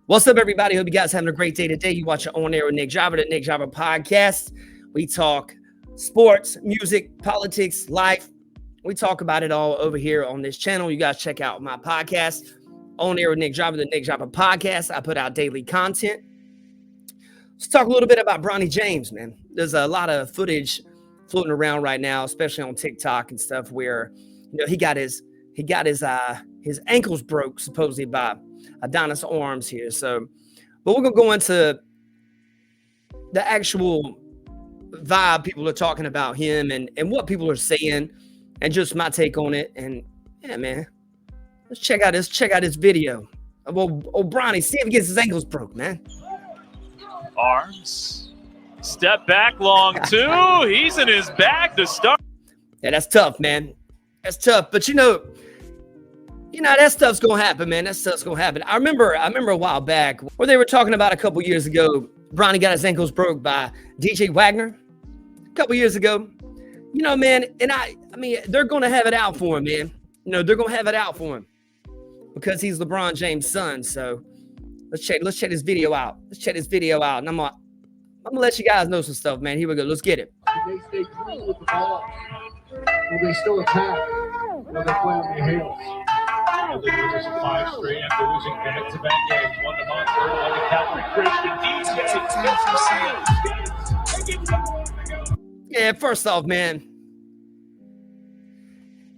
What's up, everybody? Hope you guys having a great day today. You watch On Air with Nick Driver, the Nick Driver podcast. We talk sports, music, politics, life. We talk about it all over here on this channel. You guys check out my podcast, On Air with Nick Driver, the Nick Driver podcast. I put out daily content. Let's talk a little bit about Bronny James, man. There's a lot of footage floating around right now, especially on TikTok and stuff, where he got his ankles broke supposedly by Adonis Arms here. So, but we're gonna go into the actual vibe people are talking about him and what people are saying, and just my take on it. And yeah, man, let's check out this video of Bronny. See if he gets his ankles broke, man. Arms, step back, long two. He's in his bag to start. Yeah, that's tough, man. That's tough. But that stuff's gonna happen, man. That stuff's gonna happen. I remember a while back where they were talking about a couple years ago. Bronny got his ankles broke by DJ Wagner a couple years ago. Man, and I mean, they're gonna have it out for him, man. They're gonna have it out for him because he's LeBron James' son. So let's check this video out. And I'm gonna let you guys know some stuff, man. Here we go. Let's get it. They stay cool with the ball. Will they still attack? Will they play on their heels? And they lose 5 straight after losing back-to-back games. One to Montverde, one to Calvary Christian. Yeah, first off, man,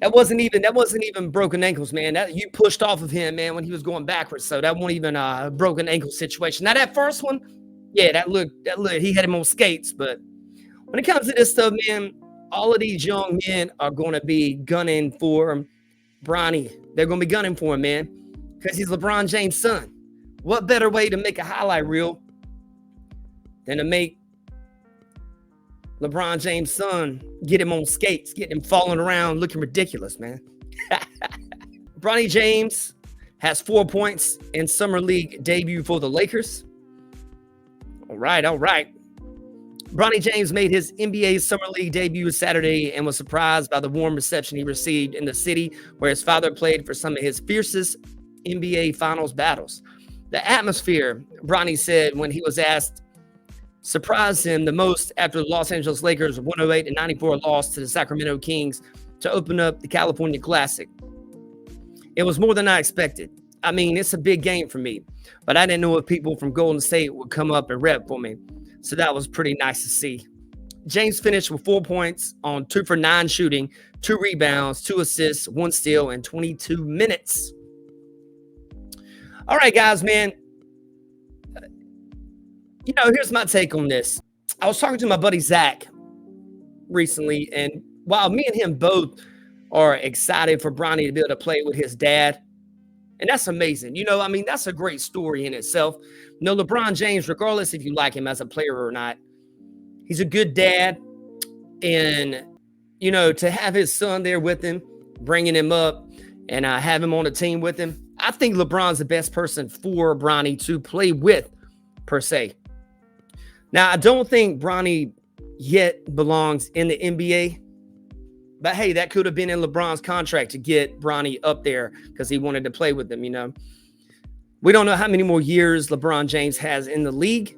that wasn't even broken ankles, man. That you pushed off of him, man, when he was going backwards. So that wasn't even a broken ankle situation. Now that first one, yeah, that looked he had him on skates. But when it comes to this stuff, man, all of these young men are going to be gunning for Bronny. They're going to be gunning for him, man, because he's LeBron James' son. What better way to make a highlight reel than to make LeBron James' son get him on skates, get him falling around looking ridiculous, man. Bronny James has 4 points in Summer League debut for the Lakers. All right. Bronny James made his NBA Summer League debut Saturday and was surprised by the warm reception he received in the city where his father played for some of his fiercest NBA Finals battles. The atmosphere, Bronny said when he was asked, surprised him the most after the Los Angeles Lakers' 108-94 loss to the Sacramento Kings to open up the California Classic. It was more than I expected. I mean, it's a big game for me, but I didn't know if people from Golden State would come up and rep for me. So that was pretty nice to see. James finished with 4 points on 2 for 9 shooting, 2 rebounds, 2 assists, 1 steal in 22 minutes. All right, guys, man. Here's my take on this. I was talking to my buddy Zach recently, and while me and him both are excited for Bronny to be able to play with his dad, and that's amazing. That's a great story in itself. LeBron James, regardless if you like him as a player or not, he's a good dad. And, to have his son there with him, bringing him up and have him on the team with him, I think LeBron's the best person for Bronny to play with, per se. Now, I don't think Bronny yet belongs in the NBA. But hey, that could have been in LeBron's contract to get Bronny up there because he wanted to play with them, We don't know how many more years LeBron James has in the league.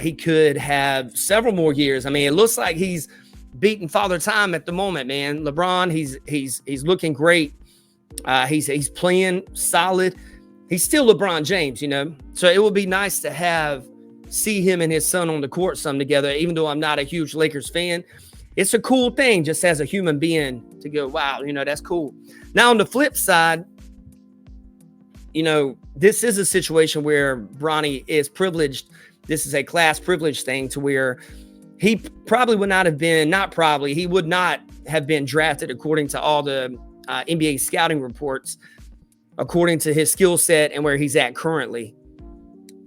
He could have several more years. I mean, it looks like he's beating father time at the moment, man. LeBron, he's looking great. He's playing solid. He's still LeBron James, So it would be nice to see him and his son on the court some together, even though I'm not a huge Lakers fan. It's a cool thing just as a human being to go, wow, that's cool. Now, on the flip side, this is a situation where Bronny is privileged. This is a class privilege thing to where he probably would not have been, he would not have been drafted according to all the NBA scouting reports, according to his skill set and where he's at currently.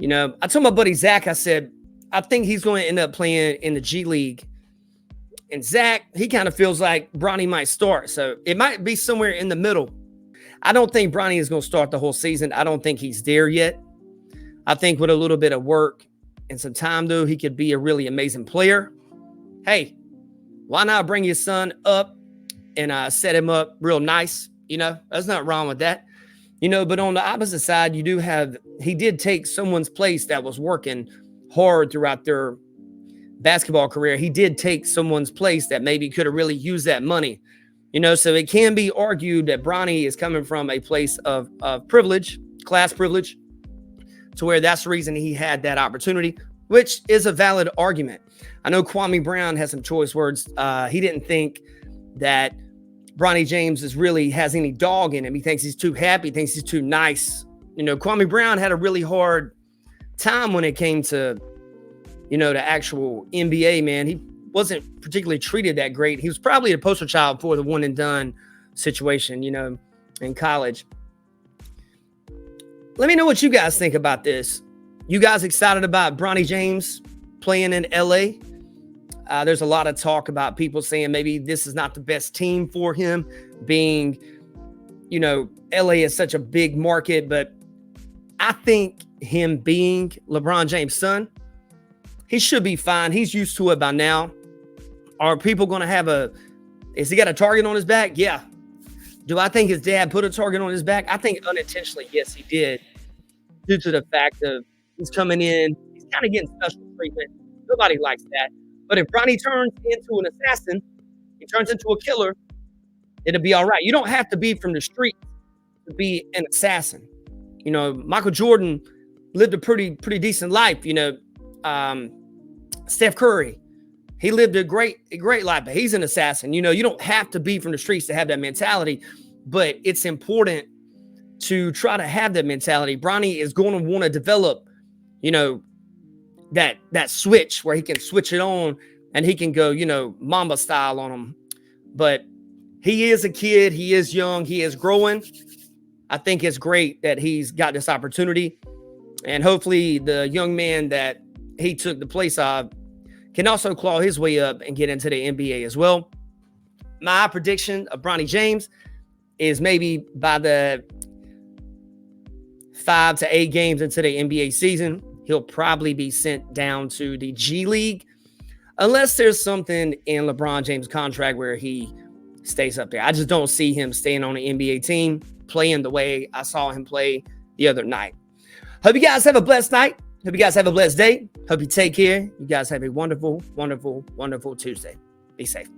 I told my buddy Zach, I said, I think he's going to end up playing in the G League. And Zach, he kind of feels like Bronny might start. So it might be somewhere in the middle. I don't think Bronny is going to start the whole season. I don't think he's there yet. I think with a little bit of work and some time, though, he could be a really amazing player. Hey, why not bring your son up and set him up real nice? There's nothing wrong with that. But on the opposite side, you do have, he did take someone's place that was working hard throughout their basketball career. He did take someone's place that maybe could have really used that money. So it can be argued that Bronny is coming from a place of privilege, class privilege, to where that's the reason he had that opportunity, which is a valid argument. I know Kwame Brown has some choice words. He didn't think that Bronny James has any dog in him. He thinks he's too happy, thinks he's too nice. Kwame Brown had a really hard time when it came to, the actual NBA, man. He wasn't particularly treated that great. He was probably a poster child for the one and done situation, in college. Let me know what you guys think about this. You guys excited about Bronny James playing in LA? There's a lot of talk about people saying maybe this is not the best team for him, being, LA is such a big market. But I think him being LeBron James' son, he should be fine. He's used to it by now. Are people going to is he got a target on his back? Yeah. Do I think his dad put a target on his back? I think unintentionally, yes, he did, due to the fact of he's coming in, he's kind of getting special treatment. Nobody likes that. But if Bronny turns into an assassin, he turns into a killer, it'll be all right. You don't have to be from the street to be an assassin. Michael Jordan lived a pretty decent life. Steph Curry, he lived a great life, but he's an assassin. You don't have to be from the streets to have that mentality, but it's important to try to have that mentality. Bronny is going to want to develop, that switch where he can switch it on and he can go, Mamba style on him. But he is a kid. He is young. He is growing. I think it's great that he's got this opportunity. And hopefully the young man that he took the place of can also claw his way up and get into the NBA as well. My prediction of Bronny James is maybe by the 5 to 8 games into the NBA season, he'll probably be sent down to the G League, unless there's something in LeBron James' contract where he stays up there. I just don't see him staying on the NBA team, playing the way I saw him play the other night. Hope you guys have a blessed night. Hope you guys have a blessed day. Hope you take care. You guys have a wonderful, wonderful, wonderful Tuesday. Be safe.